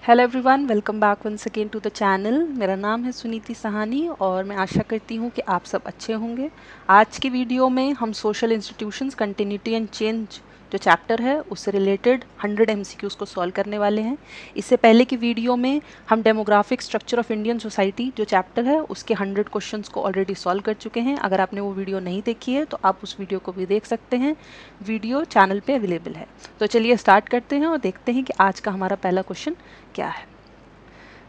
Hello everyone, welcome back once again to the channel. मेरा नाम है सुनीति सहानी और मैं आशा करती हूँ कि आप सब अच्छे होंगे। आज की वीडियो में हम social institutions continuity and change जो चैप्टर है उससे रिलेटेड 100 MCQs को सॉल्व करने वाले हैं। इससे पहले की वीडियो में हम demographic structure of Indian society जो चैप्टर है उसके 100 क्वेश्चंस को ऑलरेडी सॉल्व कर चुके हैं। अगर आपने वो वीडियो नहीं देखी है तो आप उस वीडियो को भी देख सकते हैं, वीडियो चैनल पे अवेलेबल है। तो चलिए स्टार्ट करते हैं और देखते हैं कि आज का हमारा पहला क्वेश्चन क्या है।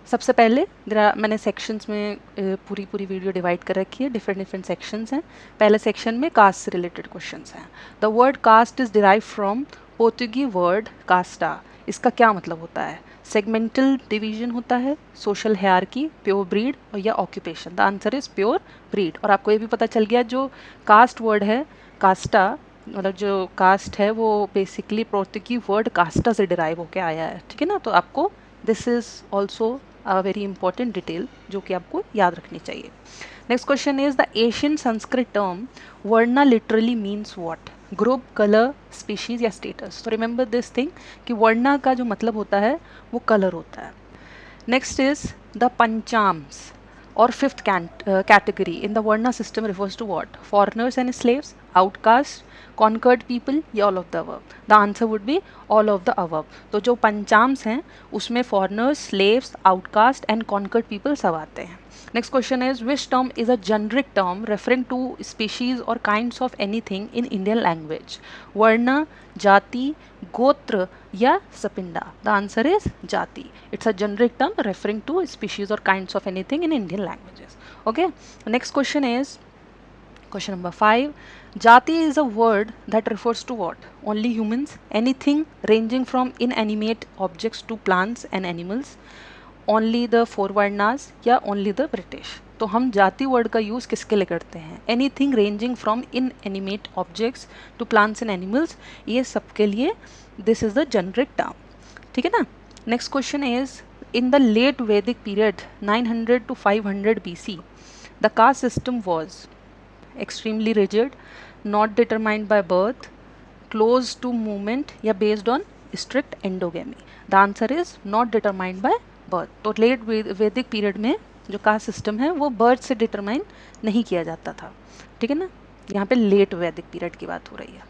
सबसे पहले मैंने सेक्शंस में पूरी वीडियो डिवाइड कर रखी है, डिफरेंट सेक्शंस हैं। पहले सेक्शन में कास्ट से रिलेटेड क्वेश्चंस हैं। The word caste is derive from Portuguese word casta. इसका क्या मतलब होता है? सेगमेंटल डिवीजन होता है, सोशल हायरार्की, प्योर ब्रीड और या occupation. The answer is pure breed. और आपको ये भी पता चल गया जो कास्ट वर्ड है कास्टा, मतलब जो कास्ट है वो बेसिकली पोर्तुगी वर्ड कास्टा से डिराइव होकर आया है, ठीक है ना। तो आपको this is also a very important detail जो कि आपको याद रखनी चाहिए। Next question is the ancient Sanskrit term varna literally means what? Group, colour, species या स्टेटस। तो रिमेंबर दिस थिंग कि वर्णा का जो मतलब होता है वो कलर होता है। Next is the panchamas or fifth category in the Varna system refers to what? Foreigners and slaves, outcasts, conquered people या all of the above? The answer would be all of the above. तो जो पंचाम्स हैं उसमें foreigners, slaves, outcast and conquered people सब आते हैं। Next question is which term is a generic term referring to species or kinds of anything in Indian language? वर्ण, जाति, गोत्र या सपिंडा? The answer is जाति. It's a generic term referring to species or kinds of anything in Indian languages. Okay. Next question is question number 5. Jati is a word that refers to what? Only humans, anything ranging from inanimate objects to plants and animals, only the four varnas या only the British. तो हम जाति word का use किसके लिए करते हैं? Anything ranging from inanimate objects to plants and animals, ये सबके लिए this is the generic term, ठीक है ना। Next question is in the late Vedic period 900 to 500 BC the caste system was extremely rigid, not determined by birth, close to movement या based on strict endogamy? The answer is not determined by birth. तो late Vedic period में जो caste system है वो birth से determine नहीं किया जाता था, ठीक है ना। यहाँ पे लेट वैदिक पीरियड की बात हो रही है।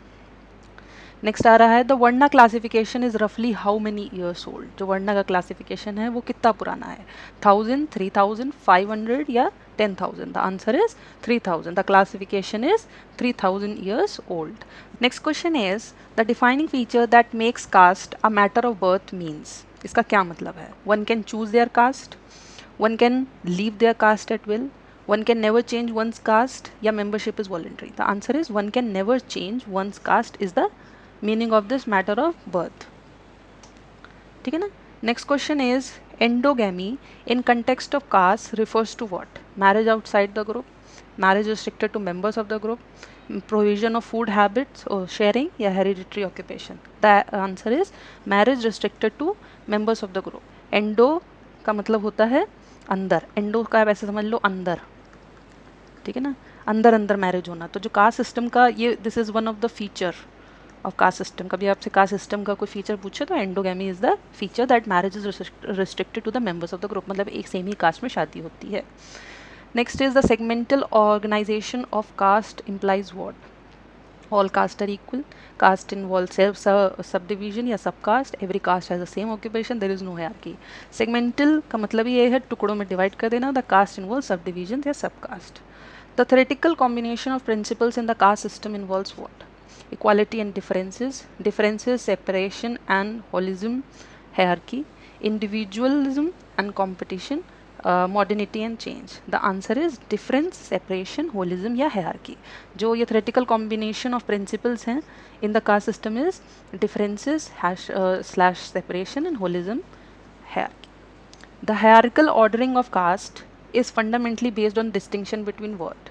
नेक्स्ट आ रहा है द वर्णा क्लासिफिकेशन इज रफली हाउ मेनी ईयर्स ओल्ड? जो वर्णा का क्लासिफिकेशन है वो कितना पुराना है? 1000, 3000, 500 या 10,000? The answer is 3000. The classification is 3000 years old. Next question is the defining feature that makes caste a matter of birth means? इसका क्या मतलब है? One can choose their caste, one can leave their caste at will, one can never change once caste या membership is voluntary? The answer is one can never change once caste is the meaning of this matter of birth, ठीक है ना। Next question is endogamy in context of caste refers to what? Marriage outside the group, marriage restricted to members of the group, provision of food habits or sharing या hereditary occupation? The answer is marriage restricted to members of the group. Endo का मतलब होता है अंदर, endo का वैसे समझ लो अंदर, ठीक है ना, अंदर अंदर मैरिज होना। तो जो कास्ट सिस्टम का ये this is one of the feature of caste system. कभी आपसे कास्ट सिस्टम का कोई फीचर पूछे तो endogamy is the feature that marriage is restricted to the members of the group, मतलब एक सेम ही कास्ट में शादी होती है। Next is the segmental organization of caste implies what? All caste are equal. Caste involves subdivision या subcaste. Every caste has the same occupation. There is no hierarchy. Segmental का मतलब ये है टुकड़ों में डिवाइड कर देना. The caste involves subdivision या subcaste. The theoretical combination of principles in the caste system involves what? Equality and differences. Differences, separation and holism, hierarchy. Individualism and competition. Modernity and change? The answer is difference, separation, holism या hierarchy. जो ये theoretical combination of principles हैं in the caste system is differences slash separation and holism, hierarchy. The hierarchical ordering of caste is fundamentally based on distinction between what?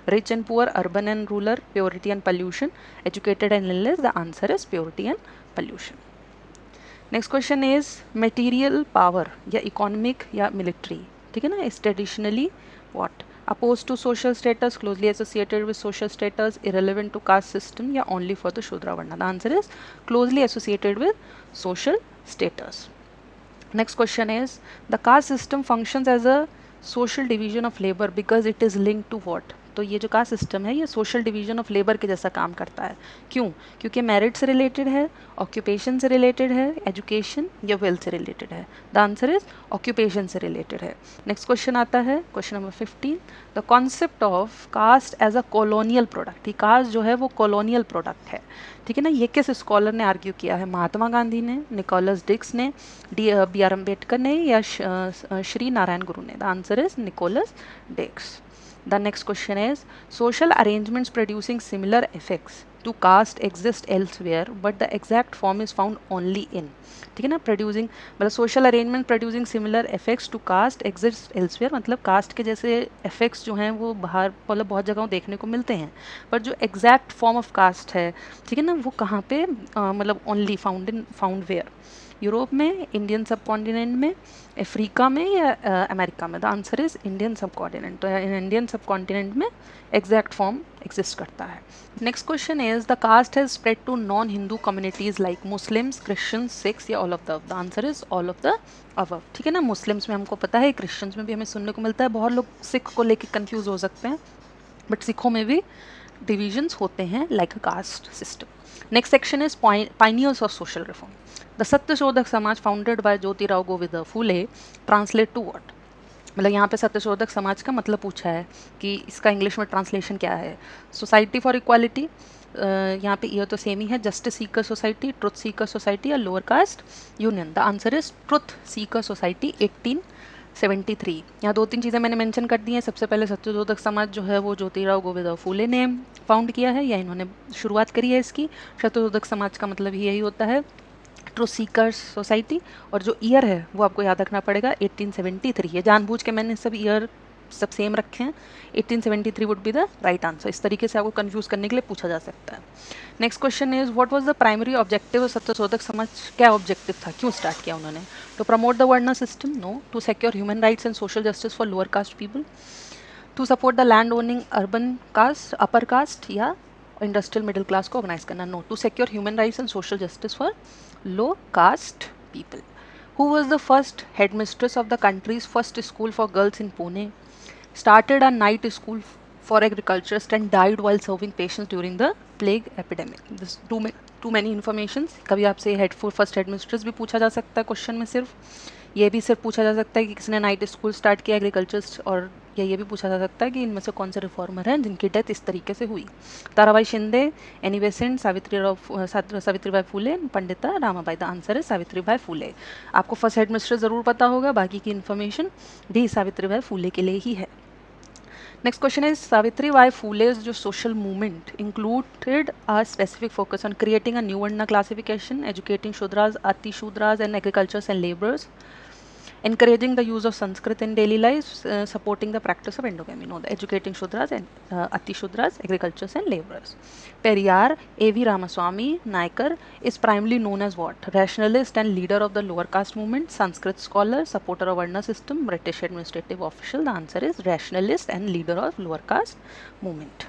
rich and poor, urban and rural, purity and pollution, educated and illness? The answer is purity and pollution. Next question is material power या economic या military, ठीक है ना, is traditionally what? Opposed to social status, closely associated with social status, irrelevant to caste system या only for the Shudra varna? The answer is closely associated with social status. Next question is, the caste system functions as a social division of labor because it is linked to what? तो ये जो caste system है ये social division of labour के जैसा काम करता है. क्यों? क्योंकि मेरिट से रिलेटेड है, ऑक्यूपेशन से रिलेटेड है, एजुकेशन या वेल्थ से रिलेटेड है. द आंसर इज ऑक्यूपेशन से रिलेटेड है. नेक्स्ट क्वेश्चन आता है, question number 15. The concept of caste as a colonial product. ये कास्ट जो है वो कॉलोनियल प्रोडक्ट है. ठीक है ना. ये किस स्कॉलर ने आर्ग्यू किया है? महात्मा गांधी ने, निकोलस डिक्स ने, बी आर अम्बेडकर ने या श्री नारायण गुरु ने? The answer is Nicholas Dirks. The next question is, social arrangements producing similar effects to caste exist elsewhere but the exact form is found only in. ठीक है ना. प्रोड्यूसिंग मतलब social arrangement producing similar effects to caste exist elsewhere, मतलब caste के जैसे effects जो हैं वो बाहर मतलब बहुत जगहों देखने को मिलते हैं, पर जो एग्जैक्ट फॉर्म ऑफ कास्ट है, ठीक है ना, वो कहाँ पे मतलब ओनली फाउंड वेयर? यूरोप में, इंडियन सब कॉन्टिनेंट में, अफ्रीका में या अमेरिका में? The answer is Indian subcontinent. तो इंडियन सब कॉन्टिनेंट में एग्जैक्ट फॉर्म एग्जिस्ट करता है. Next question is, the caste has spread to non Hindu communities like Muslims, Christians, Sikhs या all of the above? The answer is all of the above. ठीक है ना. Muslims में हमको पता है, क्रिश्चियंस में भी हमें सुनने को मिलता है. बहुत लोग सिख को लेकर कंफ्यूज हो सकते हैं, बट सिखों में भी डिविजन्स होते हैं like a caste system. Next section is pioneers of social reform. The Satyashodhak Samaj founded by Jyotirao Govind Phule translate to what? मतलब यहाँ पे सत्यशोधक समाज का मतलब पूछा है कि इसका इंग्लिश में ट्रांसलेशन क्या है. सोसाइटी फॉर इक्वालिटी, यहाँ पे ईयर तो सेम ही है, justice seeker society, truth seeker society या lower caste union? The answer is truth seeker society 1873. यहाँ 2-3 चीज़ें मैंने मेंशन कर दी हैं. सबसे पहले सत्यशोधक समाज जो है वो ज्योतिराव गोविंद फूले ने फाउंड किया है या इन्होंने शुरुआत करी है इसकी. सत्यशोधक समाज का मतलब ही यही होता है, ट्रुथ सीकर्स सोसाइटी. और जो ईयर है वो आपको याद रखना पड़ेगा 1873. ये जानबूझ के मैंने सब ईयर सब सेम रखे हैं. 1873 would be the right answer. इस तरीके से आपको कंफ्यूज करने के लिए पूछा जा सकता है. Next question is, what was the primary objective of Satyashodhak Samaj? क्या ऑब्जेक्टिव था, क्यों स्टार्ट किया उन्होंने? To promote the varna system? No. To secure human rights and social justice for lower caste people? To support the land owning urban caste, upper caste या industrial middle class को organize करना? No. To secure human rights and social justice for low caste people. Who was the first headmistress of the country's first school for girls in Pune? Started a night school for agriculturists and died while serving patients during the plague epidemic. This too many informations. कभी आपसे first headmistress भी पूछा जा सकता है question में. सिर्फ ये भी सिर्फ पूछा जा सकता है कि किसने नाइट स्कूल स्टार्ट किया एग्रीकल्चर, और ये भी पूछा जा सकता है कि इनमें से कौन से रिफॉर्मर हैं जिनकी डेथ इस तरीके से हुई. Tarabai Shinde, Annie Besant, Savitribai Phule, Pandita Ramabai? The answer है सावित्रीबाई फूले. आपको फर्स्ट हेडमिस्ट्रेस ज़रूर पता होगा, बाकी की इन्फॉर्मेशन भी सावित्रीबाई फूले के लिए ही है. नेक्स्ट क्वेश्चन इज, सावित्रीबाई फूले's जो social movement included a specific focus on creating a new Varna classification, educating Shudras, Ati Shudras and agricultures and laborers, encouraging the use of Sanskrit in daily life, supporting the practice of endogamy? No, the educating Shudras and Ati Shudras, agricultures and laborers. Periyar A.V. Ramaswamy Naikar is primarily known as what? Rationalist and leader of the lower caste movement, Sanskrit scholar, supporter of Varna system, British administrative official? The answer is rationalist and leader of lower caste movement.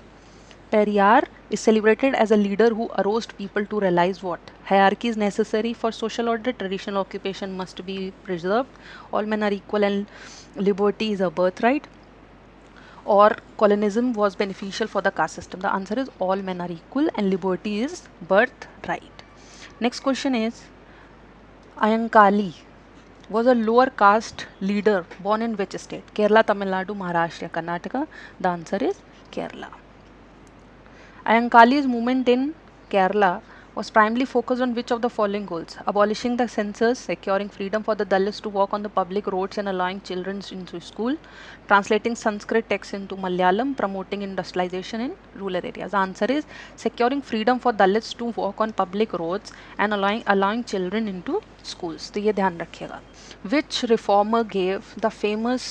Periyar is celebrated as a leader who aroused people to realize what? Hierarchy is necessary for social order, traditional occupation must be preserved, all men are equal and liberty is a birthright, or colonialism was beneficial for the caste system? The answer is all men are equal and liberty is birthright. Next question is, Ayankali was a lower caste leader born in which state? Kerala, Tamil Nadu, Maharashtra, Karnataka? The answer is Kerala. Ayankali's movement in Kerala was primarily focused on which of the following goals? Abolishing the census, securing freedom for the Dalits to walk on the public roads and allowing children into school, translating Sanskrit texts into Malayalam, promoting industrialization in rural areas. The answer is securing freedom for Dalits to walk on public roads and allowing children into schools. तो ये ध्यान रखिएगा. Which reformer gave the famous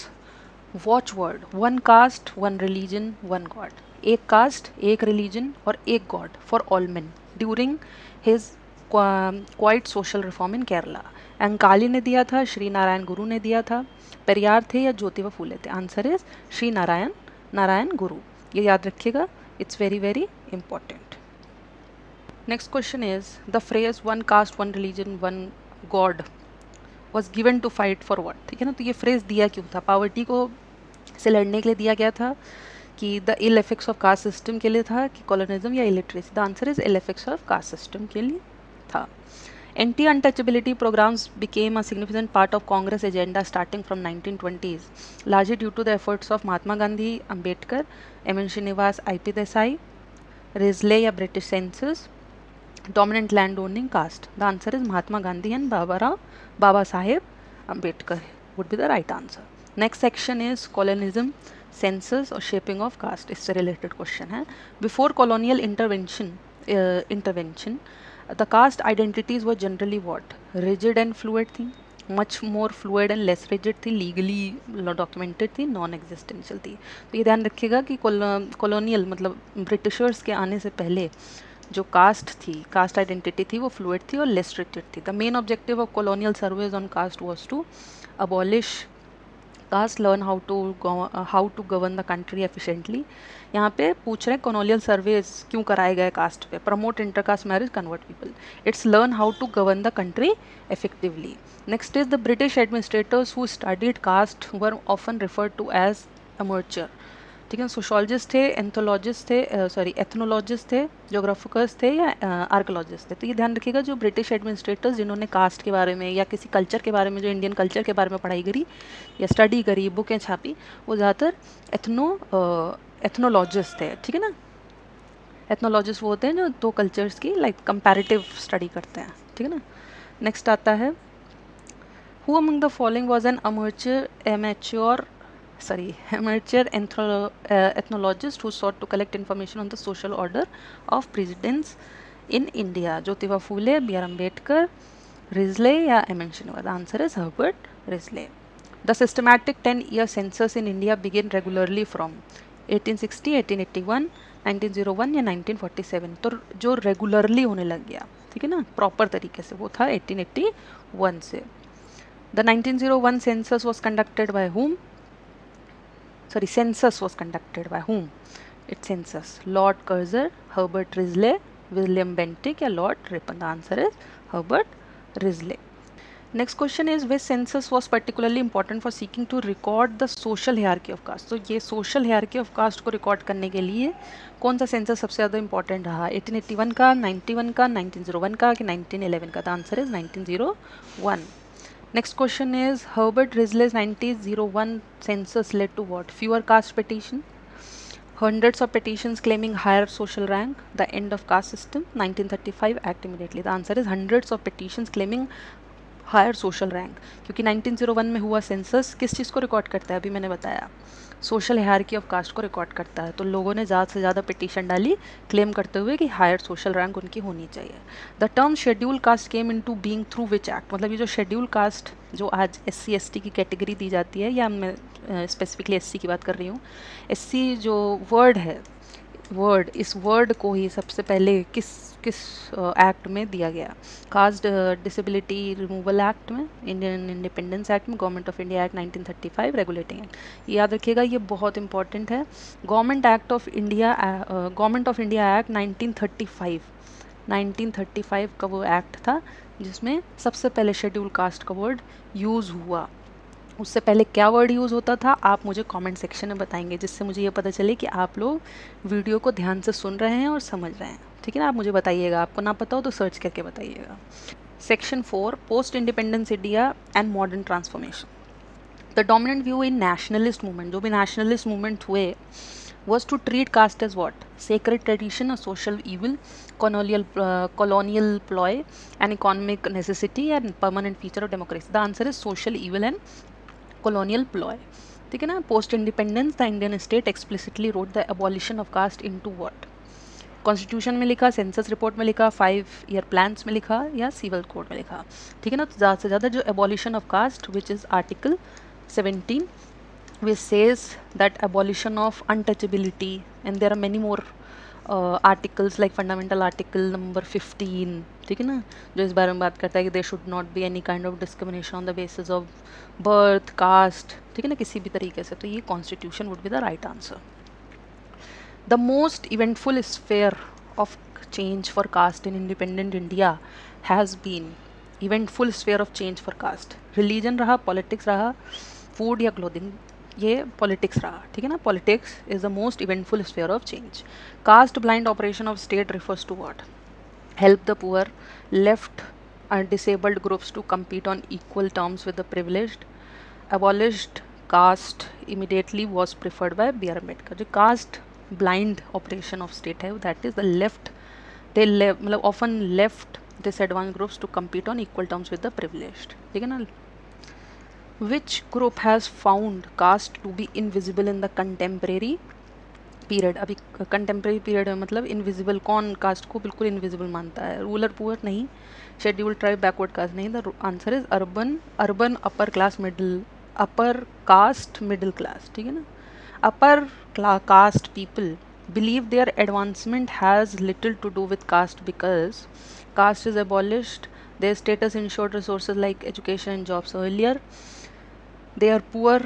watchword one caste, one religion, one God? एक caste, एक religion और एक God for all men during his quite social reform in Kerala? Ayyankali ने दिया था, श्री नारायण गुरु ने दिया था, पेरियार थे या ज्योतिबा फूले थे? आंसर इज श्री नारायण गुरु. ये याद रखिएगा, it's very very important. Next question is, the phrase one caste one religion one god was given to fight for what, ठीक है ना। तो ये फ्रेज दिया क्यों था, पावर्टी को से लड़ने के लिए दिया गया था कि the ill effects of caste system के लिए था कि कॉलोनिज्म या illiteracy. The answer is ill effects of caste system के लिए था। Anti untouchability programs became a significant part of Congress agenda starting from 1920s, largely due to the efforts of Mahatma Gandhi, Ambedkar, M N. Srinivas, I P. Desai, Risley या British census, dominant land owning caste. The answer is Mahatma Gandhi and Baba Saheb Ambedkar would be the right answer. Next section is colonialism, census और shaping of caste. इससे related question है. Before colonial intervention, the caste identities were generally what? Rigid and fluid थी, much more fluid and less rigid थी, legally documented थी, non-existential थी. तो ये ध्यान रखिएगा कि colonial मतलब ब्रिटिशर्स के आने से पहले जो कास्ट थी, कास्ट आइडेंटिटी थी, वो फ्लूइड थी और लेस रिजिड थी. The main objective of colonial surveys on caste was to abolish caste, learn how to govern the country efficiently. यहाँ पे पूछ रहे हैं कॉलोनियल सर्वेज क्यों कराए गए कास्ट पे. Promote intercaste marriage, convert people. It's learn how to govern the country effectively. Next is the British administrators who studied caste were often referred to as amateur. ठीक है, सोशोलॉजिस्ट थे, एंथोलॉजिस्ट थे, ethnologist थे, जोग्राफिकर्स थे या आर्कोलॉजिस्ट थे. तो ये ध्यान रखिएगा जो ब्रिटिश एडमिनिस्ट्रेटर्स जिन्होंने कास्ट के बारे में या किसी कल्चर के बारे में, जो इंडियन कल्चर के बारे में पढ़ाई करी या स्टडी करी, बुकें छापी, वो ज़्यादातर एथनोलॉजिस्ट थे. ठीक है ना. एथनोलॉजिस्ट वो होते हैं जो दो कल्चर्स की लाइक कंपैरेटिव स्टडी करते हैं. ठीक है ना. नेक्स्ट आता है who among the following was an amateur ethnologist who sought to collect information on the social order of precedence in India. Jyotiba Phule, B.R. Ambedkar, Risley या M.N. Srinivas. The answer is Herbert Risley. The systematic 10-year census in India began regularly from 1860, 1881, 1901 या 1947. तो जो regularly होने लग गया, ठीक है ना, प्रॉपर तरीके से, वो था 1881 से. The 1901 census was conducted by whom? Census was conducted by whom? It's census. Lord Curzon, Herbert Risley, William Bentinck या Lord Ripon. The answer is Herbert Risley. Next question is which census was particularly important for seeking to record the social hierarchy of caste. तो ये social hierarchy of caste को record करने के लिए कौन सा census सबसे ज़्यादा इंपॉर्टेंट रहा? 1881 का, 91 का, 1901 का कि 1911 का? The answer is 1901. Next question is Herbert Risley's 1901 census led to what? Fewer caste petition, hundreds of petitions claiming higher social rank, the end of caste system, 1935 act immediately. The answer is hundreds of petitions claiming higher social rank. क्योंकि 1901 में हुआ census किस चीज़ को record करता है? अभी मैंने बताया, सोशल हायरार्की ऑफ कास्ट को रिकॉर्ड करता है. तो लोगों ने ज़्यादा से ज़्यादा पिटीशन डाली क्लेम करते हुए कि हायर सोशल रैंक उनकी होनी चाहिए. The term schedule caste came into being through which act. मतलब ये जो शेड्यूल कास्ट जो आज SC ST की कैटेगरी दी जाती है, या मैं स्पेसिफिकली SC की बात कर रही हूँ, SC जो वर्ड है, इस वर्ड को ही सबसे पहले किस एक्ट में दिया गया? कास्ट डिसेबिलिटी रिमूवल एक्ट में, इंडियन इंडिपेंडेंस एक्ट में, government of India act 1935 regulating act. याद रखिएगा, ये बहुत इंपॉर्टेंट है. गवर्नमेंट ऑफ इंडिया एक्ट 1935 का वो एक्ट था जिसमें सबसे पहले शेड्यूल कास्ट का वर्ड यूज़ हुआ. उससे पहले क्या वर्ड यूज़ होता था आप मुझे कमेंट सेक्शन में बताएंगे, जिससे मुझे ये पता चले कि आप लोग वीडियो को ध्यान से सुन रहे हैं और समझ रहे हैं. ठीक है ना. आप मुझे बताइएगा, आपको ना पता हो तो सर्च करके बताइएगा. Section 4 post independence India and modern transformation. The dominant view in nationalist movement, जो भी नेशनलिस्ट मूवमेंट हुए, was to treat caste as what? Sacred tradition, a social evil, colonial ploy, an economic necessity and permanent feature of democracy. The answer is social evil and colonial ploy. ठीक है ना. Post independence the Indian state explicitly wrote the abolition of caste into what? Constitution में लिखा, census report में लिखा, 5-year plans में लिखा या सिविल कोड में लिखा? ठीक है ना. तो ज़्यादा से ज़्यादा जो abolition of caste which is article 17 which says that abolition of untouchability, and there are many more articles like fundamental article number 15, ठीक है ना, जो इस बारे में बात करता है कि there should not be any kind of discrimination on the basis of birth, caste, ठीक है ना, किसी भी तरीके से. तो ये constitution would be the right answer. The most eventful sphere of change for caste in independent India has been eventful sphere of change for caste, religion रहा, पॉलिटिक्स रहा, फूड या क्लोथिंग, ये पॉलिटिक्स रहा, ठीक है ना. Politics is the most eventful sphere of change. Caste blind operation of state refers to what? Help the poor, left and disabled groups to compete on equal terms with the privileged, abolished caste immediately was preferred by B.R. Ambedkar. जो caste blind operation of state है, that is the left, they मतलब often left disadvantaged groups to compete on equal terms with the privileged, ठीक है ना. Which group has found caste to be invisible in the contemporary period? अभी contemporary period में मतलब invisible, कौन cast को बिल्कुल इनविजिबल मानता है? रूलर पुअर नहीं, शेड्यूल ट्राइब बैकवर्ड कास्ट नहीं. The answer is urban upper class middle, upper caste middle class, ठीक है ना. Upper caste people believe their advancement has little to do with caste because caste is abolished, their status ensured resources like education and jobs earlier, they are poor,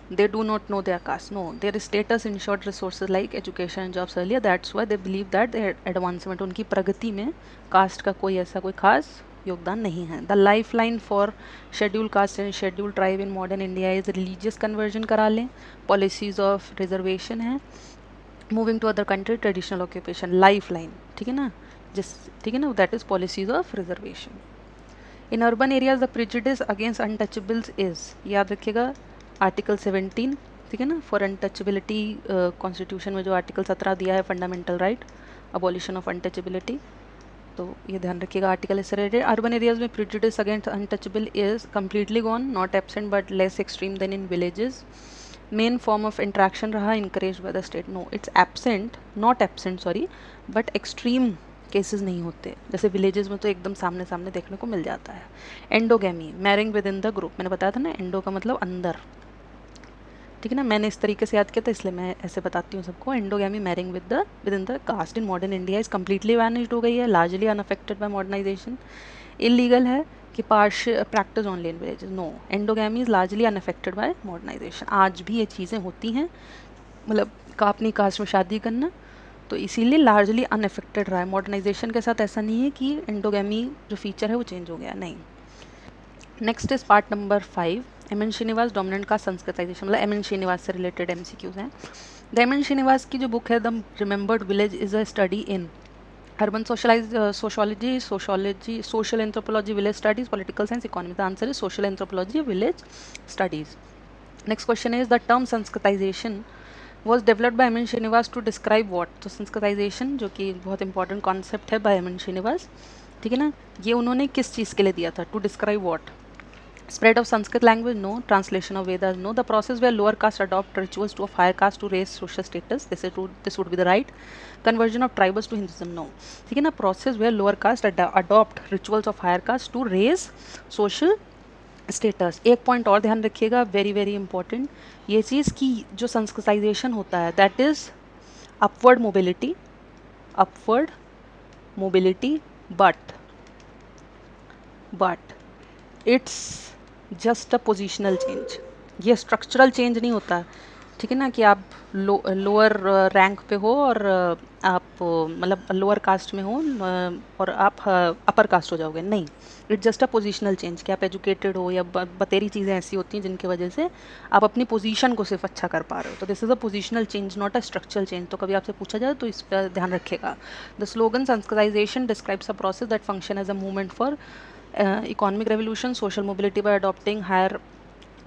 they do not know their caste. No, their status ensured resources like education and jobs earlier, that's why they believe that their advancement, उनकी प्रगति में cast का कोई ऐसा कोई खास योगदान नहीं है. The life line for schedule caste and schedule tribe in modern India is religious conversion करा लें, पॉलिसीज ऑफ रिजर्वेशन है, moving to other country, traditional occupation. Life line, ठीक है ना, जिस, ठीक है ना, that is policies of reservation. In urban areas the prejudice against untouchables is, याद रखिएगा, आर्टिकल 17, ठीक है ना. फॉर अनटचेबिलिटी कॉन्स्टिट्यूशन में जो आर्टिकल 17 दिया है, fundamental right, abolition of untouchability, तो ये ध्यान रखिएगा. आर्टिकल इससे रिलेटेड. अर्बन एरियाज में prejudice against untouchable is completely gone, not absent but less extreme than in villages. Main form of interaction रहा, encourage by the state. No, it's absent, not absent sorry, but extreme cases नहीं होते, जैसे villages में तो एकदम सामने सामने देखने को मिल जाता है. Endogamy, marrying within the group, मैंने बताया था ना, एंडो का मतलब अंदर, ठीक है ना. मैंने इस तरीके से याद किया था इसलिए मैं ऐसे बताती हूँ सबको. Endogamy, marrying within the caste in modern India is completely vanished हो गई है, largely unaffected by modernization. Illegal है कि partial practice only in villages. No, endogamy is largely unaffected by modernization. आज भी ये चीज़ें होती हैं, मतलब अपनी कास्ट में शादी करना, तो इसीलिए लार्जली अनअफेक्टेड रहा है. मॉडर्नाइजेशन के साथ ऐसा नहीं है कि एंडोगेमी जो फीचर है वो चेंज हो गया, नहीं. Next is part number 5, M N. Srinivas, dominant caste Sanskritization, मतलब एम.एन. श्रीनिवास से रिलेटेड MCQs हैं. The M N. श्रीनिवास की जो बुक है the remembered village is a study in urban sociology, social anthropology, village studies, political science, economy. The answer is social anthropology, village studies. Next question is the term Sanskritization was developed by M.N. Srinivas to describe what? तो Sanskritization जो कि बहुत important concept है by M.N. Srinivas, ठीक है ना, ये उन्होंने किस चीज़ के लिए दिया था? To describe what? Spread of Sanskrit language? No. Translation of Vedas? No. The process where lower caste adopt rituals to of higher caste to raise social status? This would be the right. Conversion of tribals to Hinduism? No. ठीक है ना. Process where lower caste adopt rituals of higher caste to raise social status. एक point और ध्यान रखिएगा, very very important, ये चीज़ की जो संस्कृताइजेशन होता है that is upward mobility but it's just a positional change. ये स्ट्रक्चरल चेंज नहीं होता, ठीक है ना, कि आप लोअर रैंक पे हो और आप मतलब लोअर कास्ट में हो और आप अपर कास्ट हो जाओगे, नहीं. It's just a positional change, कि आप एजुकेटेड हो या बतेरी चीज़ें ऐसी होती हैं जिनकी वजह से आप अपनी पोजीशन को सिर्फ अच्छा कर पा रहे हो. तो this is a positional change, not a structural change. तो कभी आपसे पूछा जाए तो इस पर ध्यान रखिएगा. The slogan Sanskritization describes a process that function as a movement for economic revolution, social mobility by adopting higher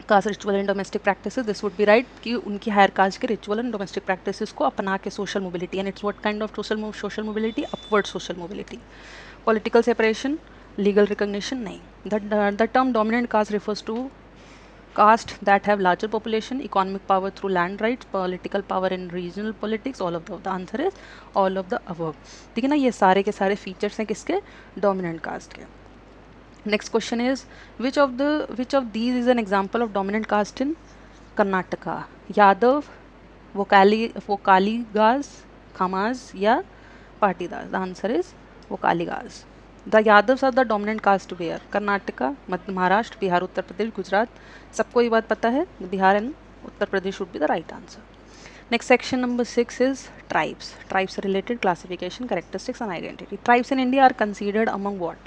caste ritual and domestic practices. This would be right, कि उनकी हायर कास्ट के रिचुअल एंड डोमेस्टिक प्रैक्टिसेस को अपना के social mobility. And it's what kind of social mobility? Upward social mobility. Political separation, legal recognition, नहीं. The term dominant caste refers to caste that have larger population, economic power through land rights, political power in regional politics, all of the answer is all of the above. ठीक है ना, ये सारे के सारे features हैं किसके? Dominant caste के. Next question is which of these is an example of dominant caste in Karnataka? Yadav, Vokaligas, Khamas या Patidas? The answer is Vokaligas. The Yadavs are the dominant caste where? Karnataka, Maharashtra, Bihar, Uttar Pradesh, Gujarat. सबको ये बात पता है, Bihar and Uttar Pradesh would be the right answer. Next section number 6 is tribes. Tribes related classification, characteristics and identity. Tribes in India are considered among what?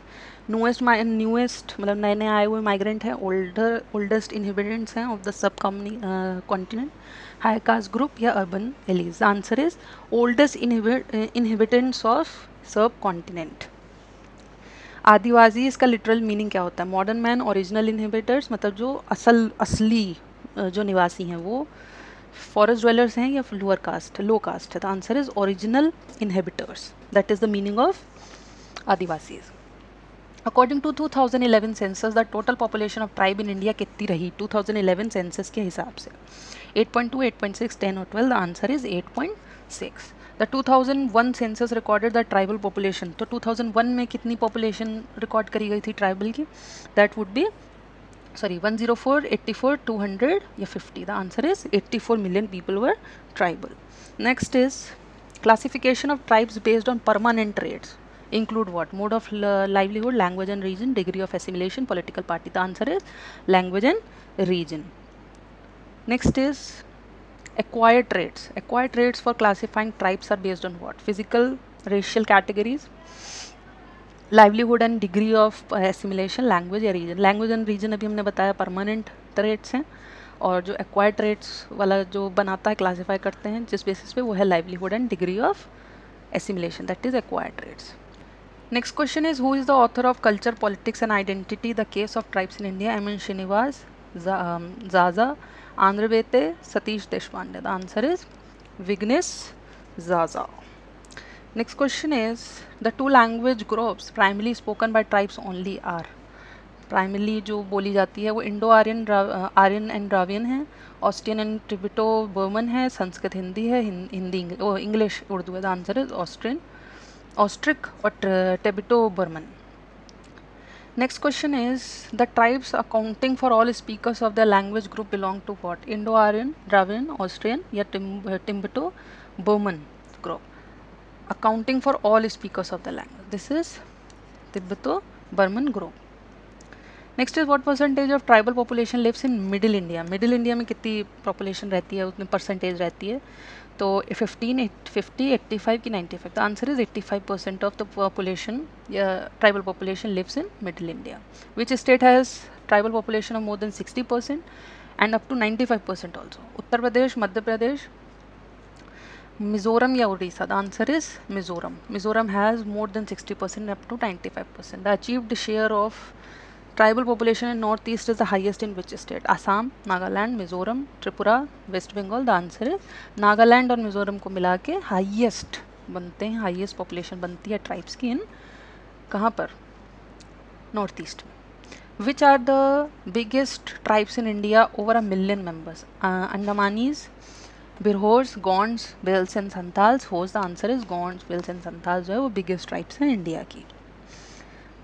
newest मतलब नए नए आए हुए migrant हैं, oldest inhabitants हैं of the sub continent, high caste group या urban elites. The answer is oldest inhabitants of subcontinent. आदिवासी इसका literal meaning क्या होता है? मॉडर्न मैन, ओरिजिनल इनहिबिटर्स, मतलब जो असली जो निवासी हैं वो फॉरेस्ट ड्वेलर्स हैं या लोअर कास्ट, लो कास्ट है. The answer is original inhibitors. That is the meaning of adivasis. According to 2011 census the total population of tribe in India कितनी रही 2011 सेंसस के हिसाब से? 8.2, 8.6, 10 और 12. The answer is 8.6. The 2001 census recorded the tribal population. तो 2001 में कितनी पॉपुलेशन रिकॉर्ड करी गई थी ट्राइबल की? दैट वुड बी 104, 84, 200 या 50. The answer is 84 million people were tribal. Next is classification of tribes based on permanent traits. Include what? Mode of livelihood, language and region, degree of assimilation, political party. The answer is language and region. Next is acquired traits. Acquired traits for classifying tribes are based on what? Physical, racial categories, livelihood and degree of assimilation, language या reason. Language and reason अभी हमने बताया permanent traits हैं, और जो acquired traits वाला जो बनाता है, क्लासीफाई करते हैं जिस बेसिस पे, वो है livelihood and degree of assimilation, that is acquired traits. Next question is who is the author of culture, politics and identity, the case of tribes in India? M N Srinivas, जाजा, Andre Beteille, Satish Deshpande. The answer is Vignesh जाजा. Next question is the two language groups primarily spoken by tribes only are. Primarily जो बोली जाती है वो Indo Aryan and ड्रावियन है, Austrian and Tibeto Burman है, संस्कृत हिंदी है, हिंदी इंग्लिश उर्दू है. द आंसर इज ऑस्ट्रिक और Tibeto Burman. Next question is the tribes accounting for all speakers of the language group belong to what? Indo Aryan, Dravidian, Austrian या Tibeto Burman group. Accounting for all speakers of the language. This is Tibeto-Burman group. Next is what percentage of tribal population lives in Middle India? Middle India में कितनी population रहती है, उतनी percentage रहती है? तो 15, 50, 85 की 95. The answer is 85% of the population, tribal population lives in Middle India. Which state has tribal population of more than 60% and up to 95% also? Uttar Pradesh, Madhya Pradesh, Mizoram या Odisha? The answer is Mizoram. Mizoram has more than 60% up to 95%. The achieved share of tribal population in northeast is the highest in which state? Assam, Nagaland, Mizoram, Tripura, West Bengal. The answer is Nagaland और Mizoram को मिला के highest बनते हैं, highest population बनती है tribes की इन कहाँ पर? northeast. Which are the biggest tribes in India over 1 million members? Andamanis, Birhors, Gonds, Bhils and Santhals. Hos. The answer is Gonds, Bhils and Santhals जो है वो बिगेस्ट ट्राइब्स हैं इंडिया की.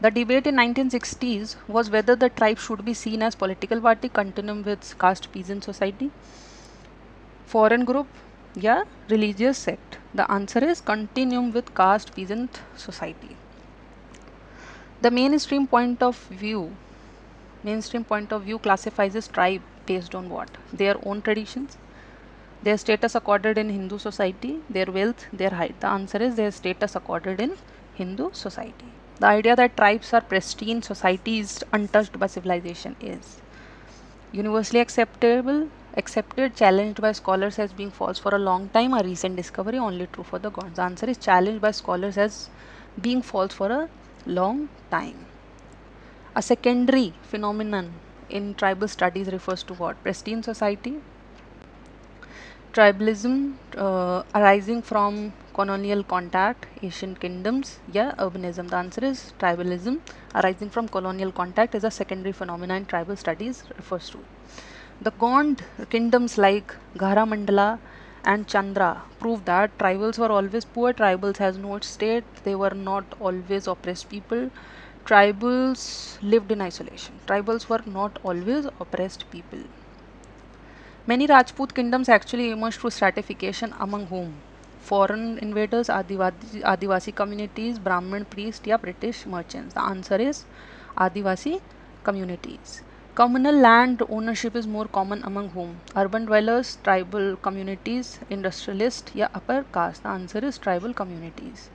The debate in 1960s was whether the tribe should be seen as political party continuum with caste peasant society, foreign group या religious sect. The answer is continuum with caste peasant society. The mainstream point of view classifies as tribe based on what? Their own traditions, their status accorded in Hindu society, their wealth, their height. The answer is their status accorded in Hindu society. The idea that tribes are pristine societies untouched by civilization is universally accepted, challenged by scholars as being false for a long time, a recent discovery, only true for the gods. The answer is challenged by scholars as being false for a long time. A secondary phenomenon in tribal studies refers to what? Pristine society, tribalism arising from colonial contact, Asian kingdoms या urbanism. The answer is tribalism arising from colonial contact is a secondary phenomenon in tribal studies refers to. The Gond kingdoms like Gharamandala and Chandra prove that tribals were always poor. Tribals has no state. They were not always oppressed people. Tribals lived in isolation. Tribals were not always oppressed people. Many Rajput kingdoms actually emerged through stratification among whom? Foreign invaders, Adivasi communities, Brahmin priests या British merchants. The answer is Adivasi communities. Communal land ownership is more common among whom? Urban dwellers, tribal communities, industrialists या upper caste? The answer is tribal communities.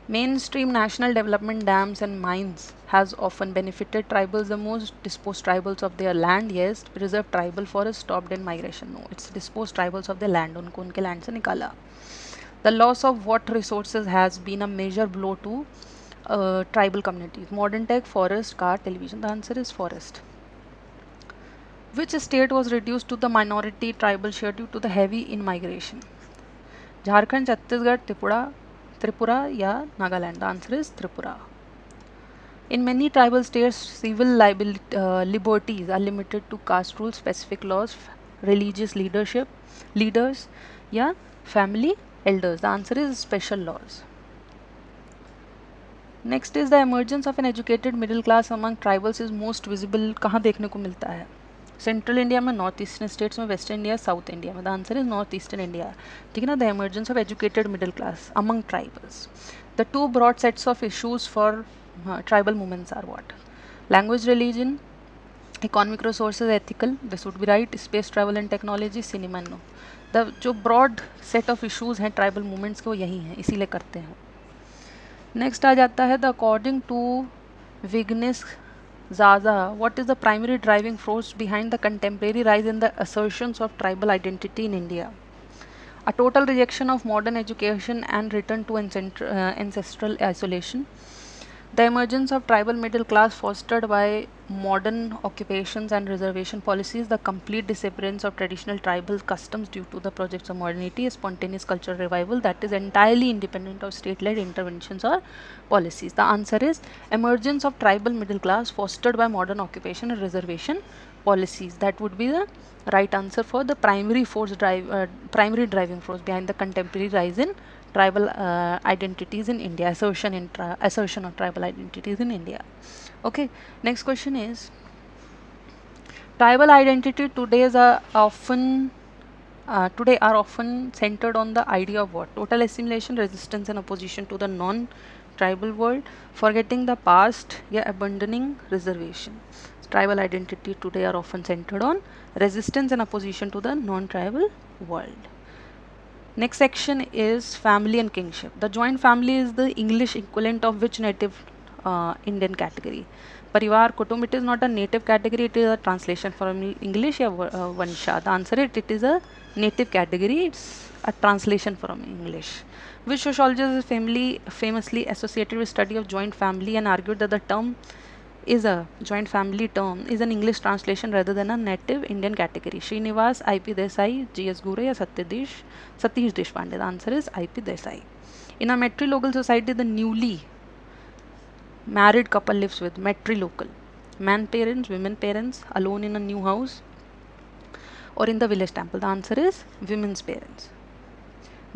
Mainstream national development dams and mines has often benefited tribals the most. Disposed tribals of their land, yes. Preserved tribal forest, stopped in migration, no. It's disposed tribals of their land, उनको उनके land से निकाला. The loss of water resources has been a major blow to tribal communities. Modern tech, forest, car, television. The answer is forest. Which state was reduced to the minority tribal share due to the heavy in migration? Jharkhand, Chhattisgarh, Tripura या Nagaland? The answer is Tripura. In many tribal states, civil liberties are limited to caste rules, specific laws, religious leaders या family elders? The answer is special laws. Next is the emergence of an educated middle class among tribals is most visible. कहाँ देखने को मिलता है? Central India में, north eastern states में, west India, south India में? The answer is north eastern India. ठीक है ना. The emergence of educated middle class among tribals. The two broad sets of issues for tribal movements are what? Language, religion, economic resources, ethical. This would be right. Space, travel and technology, cinema, no. The जो broad set of issues हैं tribal movements के वो यही हैं, इसीलिए करते हैं. Next आ जाता है the according to Virginius Zaza, what is the primary driving force behind the contemporary rise in the assertions of tribal identity in India? A total rejection of modern education and return to ancestral isolation. The emergence of tribal middle class fostered by modern occupations and reservation policies. The complete disappearance of traditional tribal customs due to the projects of modernity. A spontaneous cultural revival that is entirely independent of state-led interventions or policies. The answer is emergence of tribal middle class fostered by modern occupation and reservation policies. That would be the right answer for the primary driving force behind the contemporary rise in tribal identities in India, assertion of tribal identities in India. Okay, next question is, tribal identity today are often centered on the idea of what? Total assimilation, resistance and opposition to the non-tribal world, forgetting the past, yeah, abandoning reservation. Tribal identity today are often centered on resistance and opposition to the non-tribal world. Next section is family and kingship. The joint family is the English equivalent of which native Indian category? Parivar, Kutum. It is not a native category, it is a translation from English या Vansha. The answer is it is a native category, it's a translation from English. Which sociologist is famously associated with study of joint family and argued that the term is a joint family term is an English translation rather than a native Indian category? Srinivas, I.P. Desai, G.S. Gure या Satish Deshpande? The answer is I.P. Desai. In a matrilocal society, the newly married couple lives with. Matrilocal. Man parents, women parents, alone in a new house, or in the village temple? The answer is women's parents.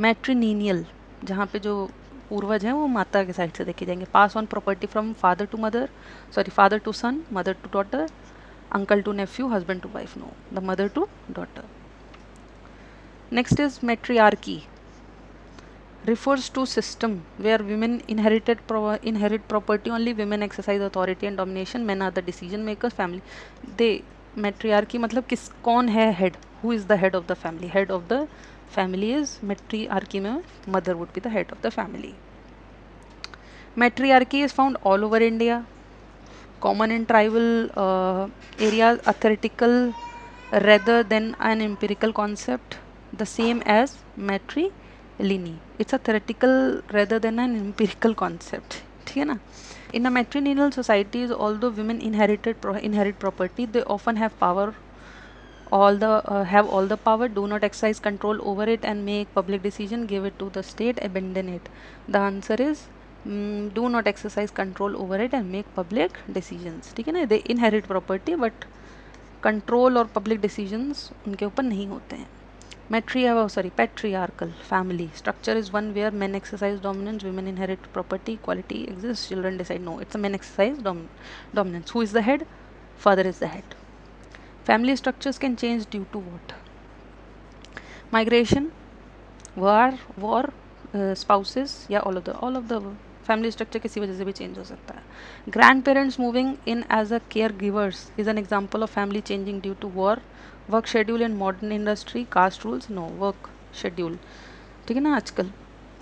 Matrilineal, जहाँ पे जो पूर्वज हैं वो माता के side से देखे जाएंगे. Pass on property from father to son, mother to daughter, uncle to nephew, husband to wife? No, the mother to daughter. Next is matriarchy. Refers to system where women inherit property, only women exercise authority and domination, men are the decision makers, family they. Matriarchy मतलब कौन है head? Who is the head of the family? Head of the family is matriarchy में mother would be the head of the family. Matriarchy is found all over India, common in tribal areas, a theoretical rather than an empirical concept, the same as matrilineal. It's a theoretical rather than an empirical concept. ठीक है ना. In a matrilineal societies, although women inherit property, they often have power. Have all the power, do not exercise control over it and make public decision, give it to the state, abandon it. The answer is do not exercise control over it and make public decisions. ठीक है ना. They inherit property but control और public decisions उनके ऊपर नहीं होते हैं. Patriarchal family structure is one where men exercise dominance, women inherit property, equality exists, children decide. No, it's a men exercise dominance. Who is the head? Father is the head. Family structures can change due to what? Migration, war, spouses, या all of the family structure किसी वजह से भी change हो सकता है. Grand parents moving in as a care givers is an example of family changing due to war, work schedule in modern industry, caste rules, no work schedule. ठीक है ना, आजकल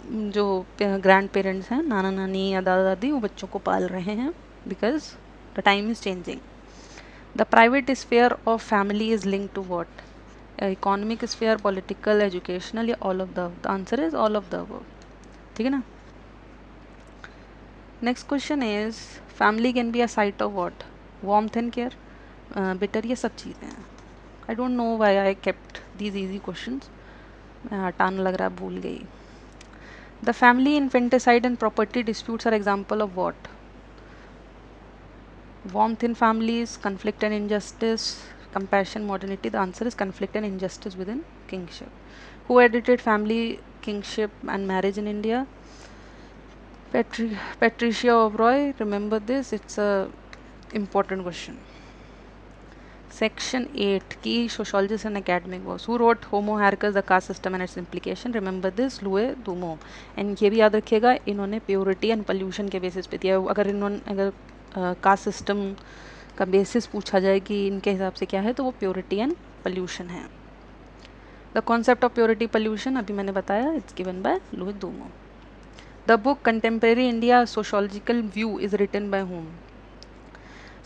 जो ग्रैंड पेरेंट्स हैं, नाना नानी या दादा दादी, वो बच्चों को पाल रहे हैं because the time is changing. The private sphere of family is link to what, economic sphere, political, educational, या all of the answer is all of the above. ठीक है ना। Next question is family can be a site of what, warmth and care, better, ये सब चीज़ें हैं। I don't know why I kept these easy questions, मैं हटाना लग रहा है, भूल गई। The family infanticide and property disputes are example of what, warmth in families, conflict and injustice, compassion, modernity. The answer is conflict and injustice within kingship. Who edited Family, Kingship and Marriage in India? Patricia Oberoi. Remember this, it's a important question. Section 8, key sociologist and academic was. Who wrote Homo erectus, the caste system and its implication? Remember this, Louis Dumont. And ये भी याद रखिएगा, इन्होंने purity and pollution के basis पे दिया। अगर cast system का बेसिस पूछा जाए कि इनके हिसाब से क्या है, तो वो प्योरिटी एंड पोल्यूशन है। The concept of purity pollution अभी मैंने बताया, it's given by Louis Dumont. The book contemporary India sociological view is written by whom?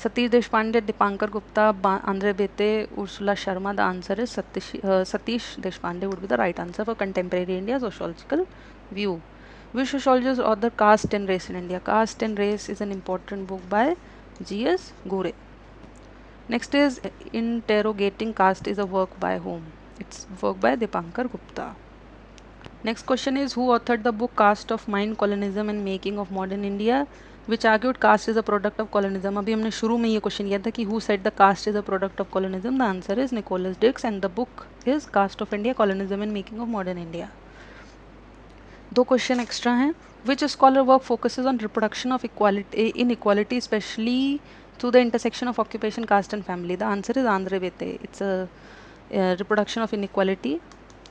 Satish Deshpande, Dipankar Gupta, Andre Beteille, Ursula Sharma. The answer is Satish Deshpande would be the right answer for contemporary India sociological view. Which sociologist author Caste and Race in India? Caste and Race is an important book by G.S. Ghore. Next is Interrogating Caste is a work by whom? It's work by Dipankar Gupta. Next question is who authored the book Caste of Mind, Colonialism and Making of Modern India, which argued caste is a product of colonialism. अभी हमने शुरू में ये question किया था कि who said the caste is a product of colonialism? The answer is Nicholas Dix and the book is Caste of India, Colonialism and Making of Modern India. दो question extra हैं। Which scholar work focuses on reproduction of inequality especially through the intersection of occupation, caste and family? The answer is Andre Beteille. It's reproduction of inequality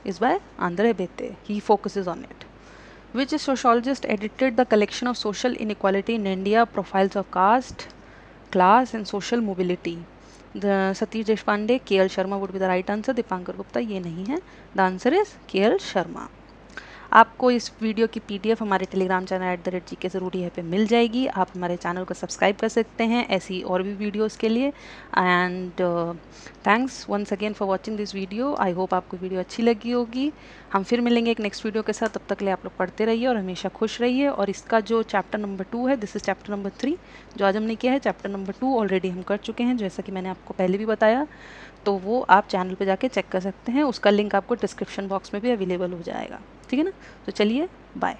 is by Andre Beteille, he focuses on it. Which sociologist edited the collection of social inequality in India, profiles of caste, class and social mobility? The Satish Deshpande, K L Sharma would be the right answer. Dipankar Gupta ये नहीं है, the answer is के L Sharma. आपको इस video की PDF हमारे Telegram channel @GK ज़रूरी है पे मिल जाएगी। आप हमारे चैनल को सब्सक्राइब कर सकते हैं ऐसी और भी वीडियोस के लिए। And thanks once again for watching this video. I hope आपको वीडियो अच्छी लगी होगी। हम फिर मिलेंगे एक नेक्स्ट वीडियो के साथ। तब तक के लिए आप लोग पढ़ते रहिए और हमेशा खुश रहिए। और इसका जो चैप्टर नंबर 2 है, दिस इज़ चैप्टर नंबर 3 जो आज हमने किया है। चैप्टर नंबर 2 ऑलरेडी हम कर चुके हैं, जैसा कि मैंने आपको पहले भी बताया, तो वो आप चैनल पे जाके चेक कर सकते हैं। उसका लिंक आपको डिस्क्रिप्शन बॉक्स में भी अवेलेबल हो जाएगा। ठीक है ना, तो चलिए बाय।